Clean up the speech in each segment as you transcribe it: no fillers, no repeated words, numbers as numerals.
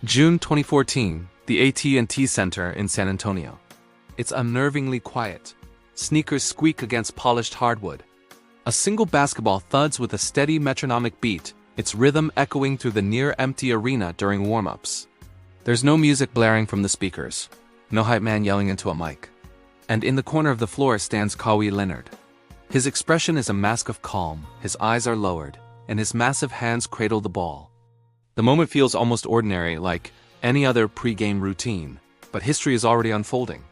June 2014, the AT&T Center in San Antonio. It's unnervingly quiet. Sneakers squeak against polished hardwood. A single basketball thuds with a steady metronomic beat, its rhythm echoing through the near-empty arena during warm-ups. There's no music blaring from the speakers, no hype man yelling into a mic. And in the corner of the floor stands Kawhi Leonard. His expression is a mask of calm, his eyes are lowered, and his massive hands cradle the ball. The moment feels almost ordinary, like any other pre-game routine, but history is already unfolding.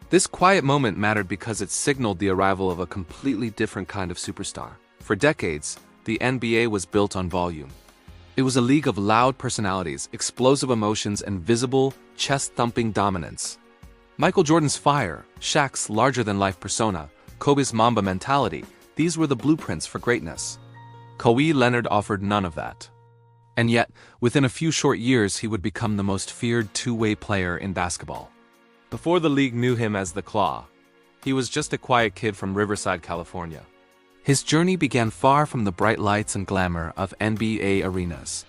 This quiet moment mattered because it signaled the arrival of a completely different kind of superstar. For decades, the NBA was built on volume. It was a league of loud personalities, explosive emotions, and visible, chest-thumping dominance. Michael Jordan's fire, Shaq's larger-than-life persona, Kobe's Mamba mentality, these were the blueprints for greatness. Kawhi Leonard offered none of that. And yet, within a few short years he would become the most feared two-way player in basketball. Before the league knew him as the Claw, he was just a quiet kid from Riverside, California. His journey began far from the bright lights and glamour of NBA arenas.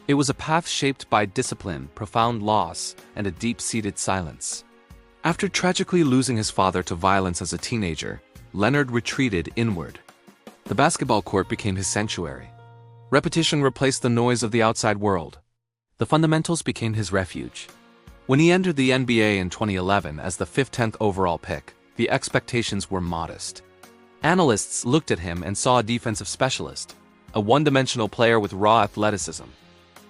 It was a path shaped by discipline, profound loss, and a deep-seated silence. After tragically losing his father to violence as a teenager, Leonard retreated inward. The basketball court became his sanctuary. Repetition replaced the noise of the outside world. The fundamentals became his refuge. When he entered the NBA in 2011 as the 10th overall pick, the expectations were modest. Analysts looked at him and saw a defensive specialist, a one-dimensional player with raw athleticism.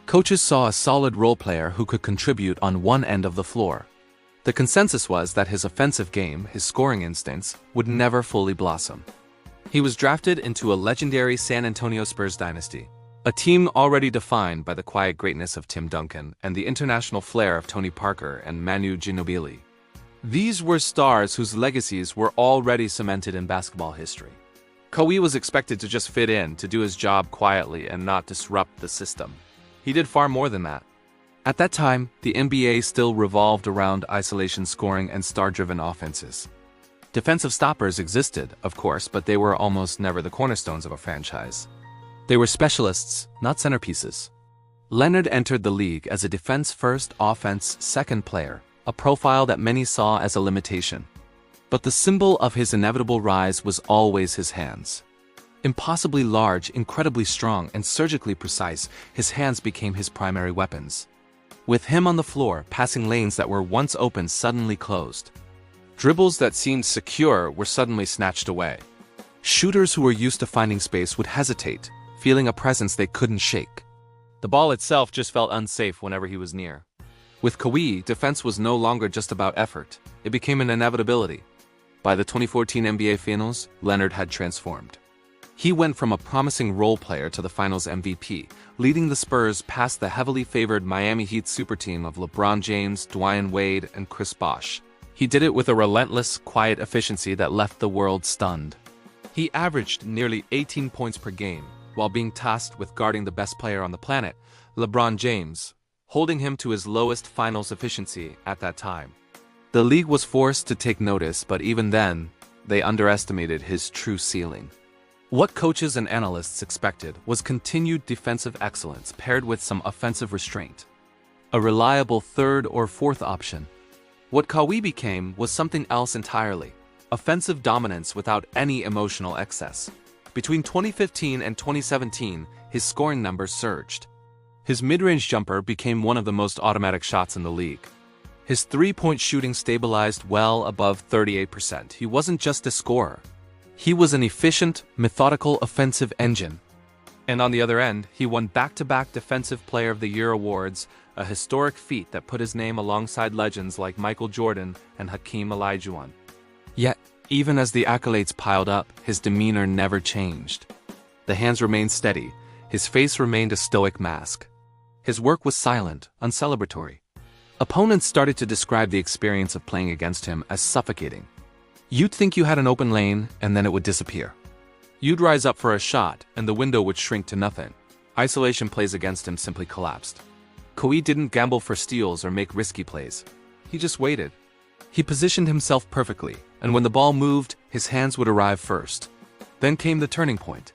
Coaches saw a solid role player who could contribute on one end of the floor. The consensus was that his offensive game, his scoring instincts, would never fully blossom. He was drafted into a legendary San Antonio Spurs dynasty, a team already defined by the quiet greatness of Tim Duncan and the international flair of Tony Parker and Manu Ginobili. These were stars whose legacies were already cemented in basketball history. Kawhi was expected to just fit in, to do his job quietly and not disrupt the system. He did far more than that. At that time, the NBA still revolved around isolation scoring and star-driven offenses. Defensive stoppers existed, of course, but they were almost never the cornerstones of a franchise. They were specialists, not centerpieces. Leonard entered the league as a defense-first, offense-second player, a profile that many saw as a limitation. But the symbol of his inevitable rise was always his hands. Impossibly large, incredibly strong, and surgically precise, his hands became his primary weapons. With him on the floor, passing lanes that were once open suddenly closed. Dribbles that seemed secure were suddenly snatched away. Shooters who were used to finding space would hesitate, feeling a presence they couldn't shake. The ball itself just felt unsafe whenever he was near. With Kawhi, defense was no longer just about effort. It became an inevitability. By the 2014 NBA Finals, Leonard had transformed. He went from a promising role player to the Finals MVP, leading the Spurs past the heavily favored Miami Heat superteam of LeBron James, Dwyane Wade, and Chris Bosh. He did it with a relentless, quiet efficiency that left the world stunned. He averaged nearly 18 points per game, while being tasked with guarding the best player on the planet, LeBron James, holding him to his lowest finals efficiency at that time. The league was forced to take notice, but even then, they underestimated his true ceiling. What coaches and analysts expected was continued defensive excellence paired with some offensive restraint. A reliable third or fourth option. What Kawhi became was something else entirely. Offensive dominance without any emotional excess. Between 2015 and 2017, his scoring numbers surged. His mid-range jumper became one of the most automatic shots in the league. His three-point shooting stabilized well above 38%. He wasn't just a scorer. He was an efficient, methodical offensive engine. And on the other end, he won back-to-back Defensive Player of the Year awards, a historic feat that put his name alongside legends like Michael Jordan and Hakeem Olajuwon. Yet, even as the accolades piled up, his demeanor never changed. The hands remained steady, his face remained a stoic mask. His work was silent, uncelebratory. Opponents started to describe the experience of playing against him as suffocating. You'd think you had an open lane, and then it would disappear. You'd rise up for a shot, and the window would shrink to nothing. Isolation plays against him simply collapsed. Kawhi didn't gamble for steals or make risky plays. He just waited. He positioned himself perfectly, and when the ball moved, his hands would arrive first. Then came the turning point.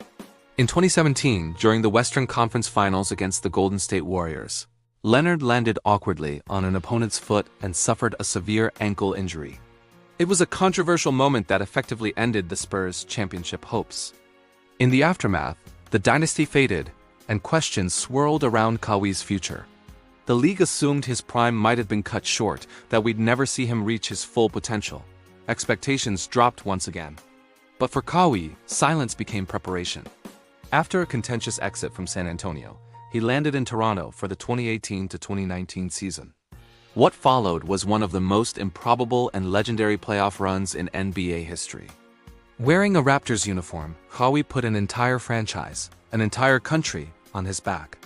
In 2017, during the Western Conference Finals against the Golden State Warriors, Leonard landed awkwardly on an opponent's foot and suffered a severe ankle injury. It was a controversial moment that effectively ended the Spurs' championship hopes. In the aftermath, the dynasty faded, and questions swirled around Kawhi's future. The league assumed his prime might have been cut short, that we'd never see him reach his full potential. Expectations dropped once again. But for Kawhi, silence became preparation. After a contentious exit from San Antonio, he landed in Toronto for the 2018-2019 season. What followed was one of the most improbable and legendary playoff runs in NBA history. Wearing a Raptors uniform, Kawhi put an entire franchise, an entire country, on his back.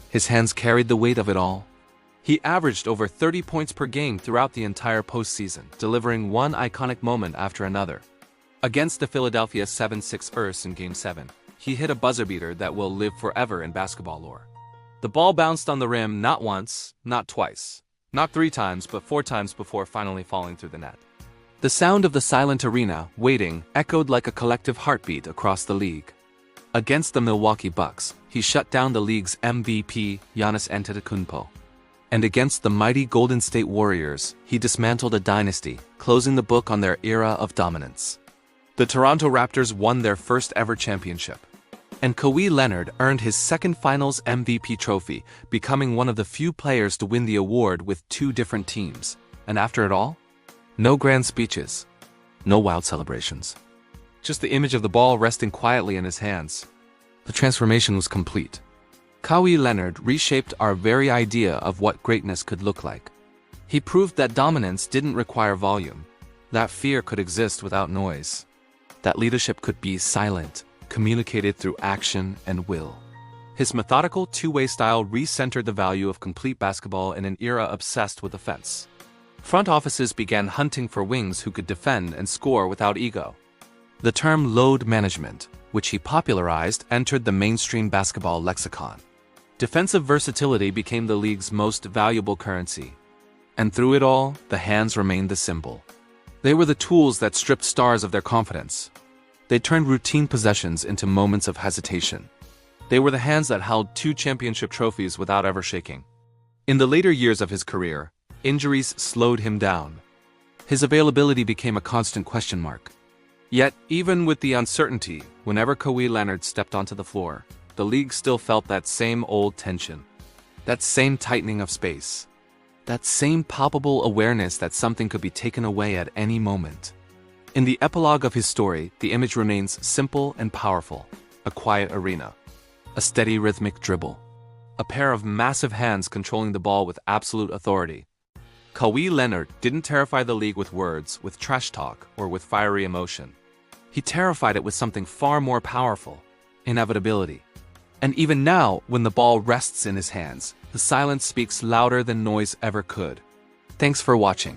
His hands carried the weight of it all. He averaged over 30 points per game throughout the entire postseason, delivering one iconic moment after another. Against the Philadelphia 76ers in Game 7, he hit a buzzer beater that will live forever in basketball lore. The ball bounced on the rim not once, not twice, not 3 times, but 4 times before finally falling through the net. The sound of the silent arena, waiting, echoed like a collective heartbeat across the league. Against the Milwaukee Bucks, he shut down the league's MVP, Giannis Antetokounmpo. And against the mighty Golden State Warriors, he dismantled a dynasty, closing the book on their era of dominance. The Toronto Raptors won their first ever championship. And Kawhi Leonard earned his second Finals MVP trophy, becoming one of the few players to win the award with 2 different teams. And after it all, no grand speeches, no wild celebrations. Just the image of the ball resting quietly in his hands. The transformation was complete. Kawhi Leonard reshaped our very idea of what greatness could look like. He proved that dominance didn't require volume, that fear could exist without noise, that leadership could be silent, communicated through action and will. His methodical two-way style re-centered the value of complete basketball in an era obsessed with offense. Front offices began hunting for wings who could defend and score without ego. The term load management, which he popularized, entered the mainstream basketball lexicon. Defensive versatility became the league's most valuable currency. And through it all, the hands remained the symbol. They were the tools that stripped stars of their confidence. They turned routine possessions into moments of hesitation. They were the hands that held 2 championship trophies without ever shaking. In the later years of his career, injuries slowed him down. His availability became a constant question mark. Yet, even with the uncertainty, whenever Kawhi Leonard stepped onto the floor, the league still felt that same old tension. That same tightening of space. That same palpable awareness that something could be taken away at any moment. In the epilogue of his story, the image remains simple and powerful. A quiet arena. A steady rhythmic dribble. A pair of massive hands controlling the ball with absolute authority. Kawhi Leonard didn't terrify the league with words, with trash talk, or with fiery emotion. He terrified it with something far more powerful. Inevitability. And even now, when the ball rests in his hands, the silence speaks louder than noise ever could. Thanks for watching.